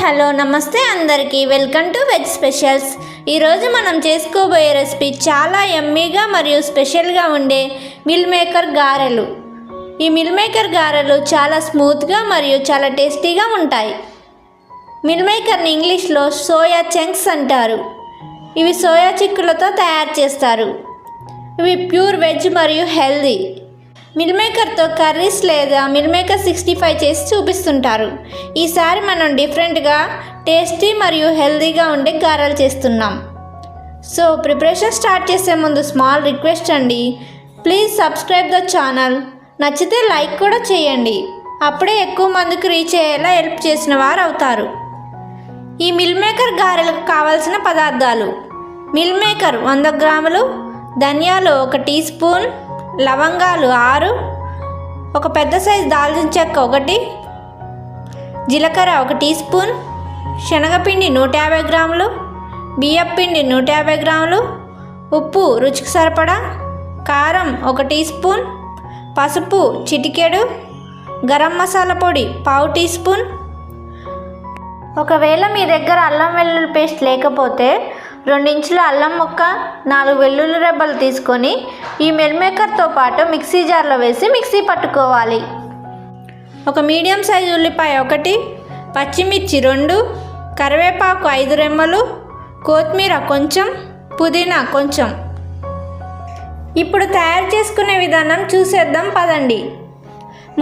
Hello నమస్తే అందరికీ welcome to veg specials. ఈరోజు మనం చేసుకోబోయే రెసిపీ చాలా యమ్మీగా మరియు స్పెషల్గా ఉండే మిల్ మేకర్ గారెలు. ఈ మిల్ మేకర్ గారెలు చాలా స్మూత్గా మరియు చాలా టేస్టీగా ఉంటాయి. మిల్ మేకర్ని ఇంగ్లీష్లో సోయా చంక్స్ అంటారు. ఇవి సోయా చిక్కులతో తయారు చేస్తారు. ఇవి ప్యూర్ వెజ్ మరియు హెల్దీ. మిల్ మేకర్తో కర్రీస్ లేదా మిల్ మేకర్ 65 చేసి చూపిస్తుంటారు. ఈసారి మనం డిఫరెంట్గా టేస్టీ మరియు హెల్దీగా ఉండే గారెలు చేస్తున్నాం. సో ప్రిపరేషన్ స్టార్ట్ చేసే ముందు స్మాల్ రిక్వెస్ట్ అండి, ప్లీజ్ సబ్స్క్రైబ్ ద ఛానల్. నచ్చితే లైక్ కూడా చేయండి, అప్పుడే ఎక్కువ మందికి రీచ్ అయ్యేలా హెల్ప్ చేసిన వారు అవుతారు. ఈ మిల్ మేకర్ గారెలకు కావాల్సిన పదార్థాలు: మిల్ మేకర్ 100 గ్రాములు, ధనియాలు 1 టీ స్పూన్, లవంగాలు 6, ఒక పెద్ద సైజు దాల్చిన చెక్క 1, జీలకర్ర 1 టీ స్పూన్, శనగపిండి 150 గ్రాములు, బియ్యపిండి 150 గ్రాములు, ఉప్పు రుచికి సరిపడా, కారం 1 టీ స్పూన్, పసుపు చిటికెడు, గరం మసాలా పొడి 1/2 టీ స్పూన్. ఒకవేళ మీ దగ్గర అల్లం వెల్లుల్లి పేస్ట్ లేకపోతే 2 ఇంచుల అల్లం ముక్క, 4 వెల్లుల్లి రెబ్బలు తీసుకొని ఈ మిల్ మేకర్తో పాటు మిక్సీ జార్లో వేసి మిక్సీ పట్టుకోవాలి. ఒక మీడియం సైజు ఉల్లిపాయ 1, పచ్చిమిర్చి 2, కరివేపాకు 5 రెమ్మలు, కొత్తిమీర కొంచెం, పుదీనా కొంచెం. ఇప్పుడు తయారు చేసుకునే విధానం చూసేద్దాం పదండి.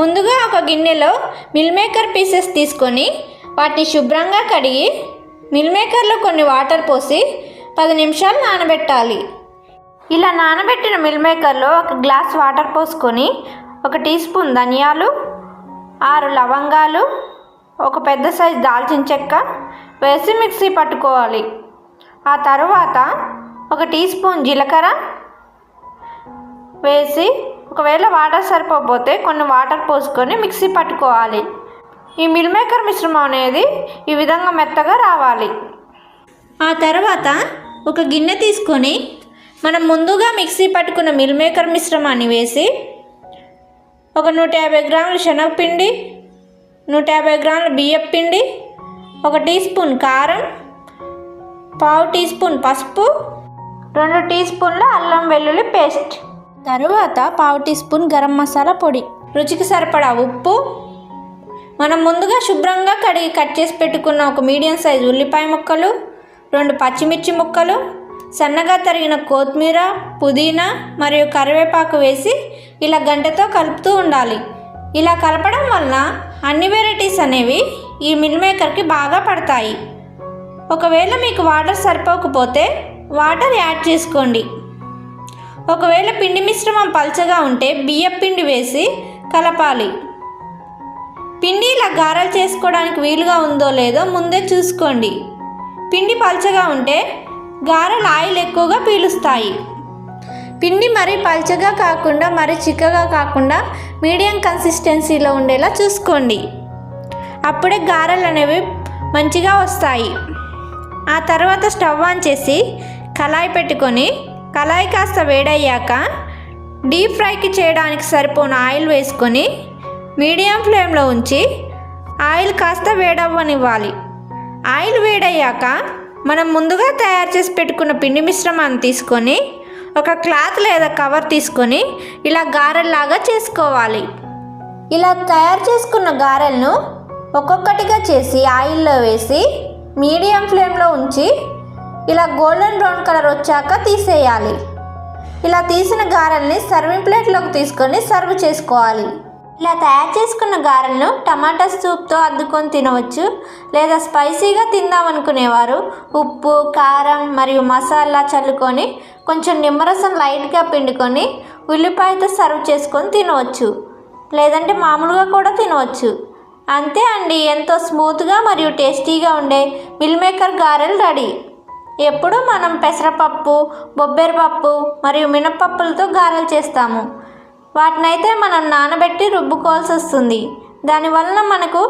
ముందుగా ఒక గిన్నెలో మిల్ మేకర్ పీసెస్ తీసుకొని వాటిని శుభ్రంగా కడిగి మిల్ మేకర్లో కొన్ని వాటర్ పోసి 10 నిమిషాలు నానబెట్టాలి. ఇలా నానబెట్టిన మిల్ మేకర్లో 1 గ్లాస్ వాటర్ పోసుకొని 1 టీ స్పూన్ ధనియాలు, 6 లవంగాలు, ఒక పెద్ద సైజు దాల్చిన చెక్క వేసి మిక్సీ పట్టుకోవాలి. ఆ తర్వాత 1 టీ స్పూన్ జీలకర్ర వేసి, ఒకవేళ వాటర్ సరిపోతే కొన్ని వాటర్ పోసుకొని మిక్సీ పట్టుకోవాలి. ఈ మిల్ మేకర్ మిశ్రమం అనేది ఈ విధంగా మెత్తగా రావాలి. ఆ తర్వాత ఒక గిన్నె తీసుకొని మనం ముందుగా మిక్సీ పట్టుకున్న మిల్ మేకర్ మిశ్రమాన్ని వేసి ఒక 150 గ్రాముల శనగపిండి, 150 గ్రాముల బియ్యపిండి, 1 టీ స్పూన్ కారం, 1/2 టీ స్పూన్ పసుపు, 2 టీ స్పూన్ల అల్లం వెల్లుల్లి పేస్ట్, తరువాత 1/2 టీ స్పూన్ గరం మసాలా పొడి, రుచికి సరిపడా ఉప్పు, మనం ముందుగా శుభ్రంగా కడిగి కట్ చేసి పెట్టుకున్న ఒక మీడియం సైజు ఉల్లిపాయ ముక్కలు, 2 పచ్చిమిర్చి ముక్కలు, సన్నగా తరిగిన కొత్తిమీర, పుదీనా మరియు కరివేపాకు వేసి ఇలా గంటెతో కలుపుతూ ఉండాలి. ఇలా కలపడం వలన అన్ని వెరైటీస్ అనేవి ఈ మిల్ మేకర్కి బాగా పడతాయి. ఒకవేళ మీకు వాటర్ సరిపోకపోతే వాటర్ యాడ్ చేసుకోండి. ఒకవేళ పిండి మిశ్రమం పల్చగా ఉంటే బియ్యపిండి వేసి కలపాలి. పిండి ఇలా గారెలు చేసుకోవడానికి వీలుగా ఉందో లేదో ముందే చూసుకోండి. పిండి పల్చగా ఉంటే గారెలు ఆయిల్ ఎక్కువగా పీలుస్తాయి. పిండి మరీ పల్చగా కాకుండా మరీ చిక్కగా కాకుండా మీడియం కన్సిస్టెన్సీలో ఉండేలా చూసుకోండి. అప్పుడే గారెలు అనేవి మంచిగా వస్తాయి. ఆ తర్వాత స్టవ్ ఆన్ చేసి కళాయి పెట్టుకొని కళాయి కాస్త వేడయ్యాక డీప్ ఫ్రైకి చేయడానికి సరిపోను ఆయిల్ వేసుకొని మీడియం ఫ్లేమ్లో ఉంచి ఆయిల్ కాస్త వేడవ్వనివ్వాలి. ఆయిల్ వేడయ్యాక మనం ముందుగా తయారు చేసి పెట్టుకున్న పిండి మిశ్రమాన్ని తీసుకొని ఒక క్లాత్ లేదా కవర్ తీసుకొని ఇలా గారెల్లాగా చేసుకోవాలి. ఇలా తయారు చేసుకున్న గారెలను ఒక్కొక్కటిగా చేసి ఆయిల్లో వేసి మీడియం ఫ్లేమ్లో ఉంచి ఇలా గోల్డెన్ బ్రౌన్ కలర్ వచ్చాక తీసేయాలి. ఇలా తీసిన గారెల్ని సర్వింగ్ ప్లేట్లోకి తీసుకొని సర్వ్ చేసుకోవాలి. ఇలా తయారు చేసుకున్న గారెలను టమాటా సూప్తో అద్దుకొని తినవచ్చు, లేదా స్పైసీగా తిందామనుకునేవారు ఉప్పు, కారం మరియు మసాలా చల్లుకొని కొంచెం నిమ్మరసం లైట్గా పిండుకొని ఉల్లిపాయతో సర్వ్ చేసుకొని తినవచ్చు, లేదంటే మామూలుగా కూడా తినవచ్చు. అంతే అండి, ఎంతో స్మూత్గా మరియు టేస్టీగా ఉండే మిల్ మేకర్ గారెలు రెడీ. ఎప్పుడు మనం పెసరపప్పు, బొబ్బెరపప్పు మరియు మినపప్పులతో గారెలు చేస్తాము. వాటినైతే మనం నానబెట్టి రుబ్బుకోవాల్సి వస్తుంది. దానివలన మనకు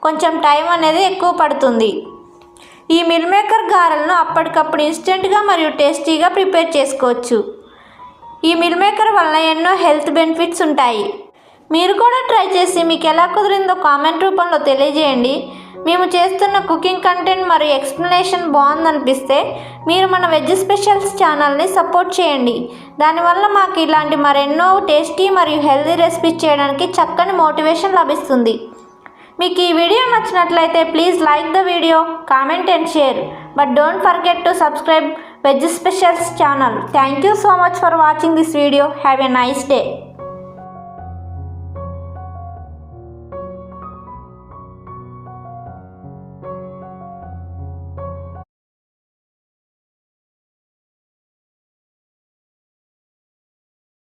కొంచెం టైం అనేది ఎక్కువ పడుతుంది. ఈ మిల్ మేకర్ గారెలను అప్పటికప్పుడు ఇన్స్టెంట్గా మరియు టేస్టీగా ప్రిపేర్ చేసుకోవచ్చు. ఈ మిల్ మేకర్ వలన ఎన్నో హెల్త్ బెనిఫిట్స్ ఉంటాయి. మీరు కూడా ట్రై చేసి మీకు ఎలా కుదిరిందో కామెంట్ రూపంలో తెలియజేయండి. మేము చేస్తున్న కుకింగ్ కంటెంట్ మరియు ఎక్స్ప్లెనేషన్ బాగుందనిపిస్తే మీరు మన వెజ్ స్పెషల్స్ ఛానల్ని సపోర్ట్ చేయండి. దానివల్ల మాకు ఇలాంటి మరెన్నో టేస్టీ మరియు హెల్తీ రెసిపీస్ చేయడానికి చక్కని మోటివేషన్ లభిస్తుంది. మీకు ఈ వీడియో నచ్చినట్లయితే please like the video, comment and share. But don't forget to subscribe Veg Specials channel. Thank you so much for watching this video. Have a nice day.